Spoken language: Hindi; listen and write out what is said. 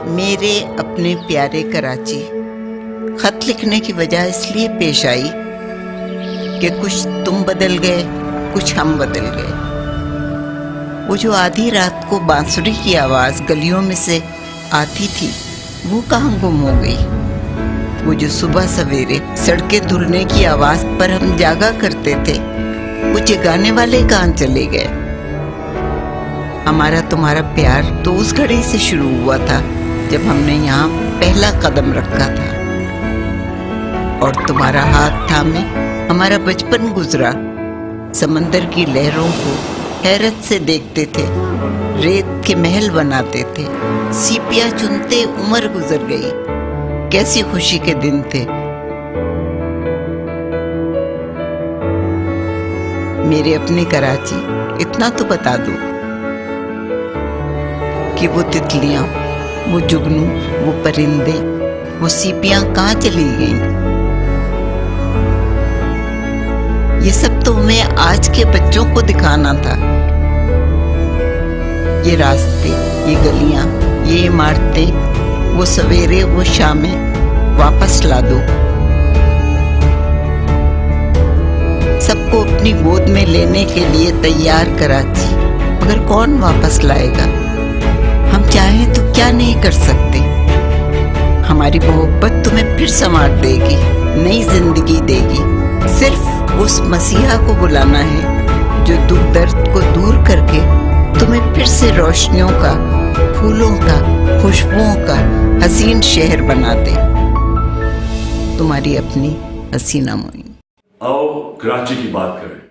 मेरे अपने प्यारे कराची, खत लिखने की वजह इसलिए पेश आई कि कुछ तुम बदल गए, कुछ हम बदल गए। वो जो आधी रात को बांसुरी की आवाज़ गलियों में से आती थी, वो कहाँ गुम हो गई। वो जो सुबह सवेरे सड़कें धुलने की आवाज़ पर हम जागा करते थे, वो जगाने वाले कहाँ चले गए। हमारा तुम्हारा प्यार तो उस घड़ी से शुरू हुआ था जब हमने यहाँ पहला कदम रखा था, और तुम्हारा हाथ थामे हमारा बचपन गुजरा। समंदर की लहरों को हैरत से देखते थे, रेत के महल बनाते थे, सीपियाँ चुनते उम्र गुजर गई। कैसी खुशी के दिन थे। मेरे अपने कराची, इतना तो बता दो कि वो तितलियां, वो जुगनू, वो परिंदे, वो सीपियां कहाँ चली गईं। ये सब तो हमें आज के बच्चों को दिखाना था। ये रास्ते, ये गलियां, ये इमारतें, वो सवेरे, वो शामें वापस ला दो। सबको अपनी गोद में लेने के लिए तैयार कराची, मगर कौन वापस लाएगा। हम चाहें तो क्या नहीं कर सकते। हमारी मोहब्बत तुम्हें फिर संवार देगी, नई जिंदगी देगी। सिर्फ उस मसीहा को बुलाना है जो दुख दर्द को दूर करके तुम्हें फिर से रोशनियों का, फूलों का, खुशबुओं का हसीन शहर बना दे। तुम्हारी अपनी हसीना मोइन। आओ कराची की बात करें।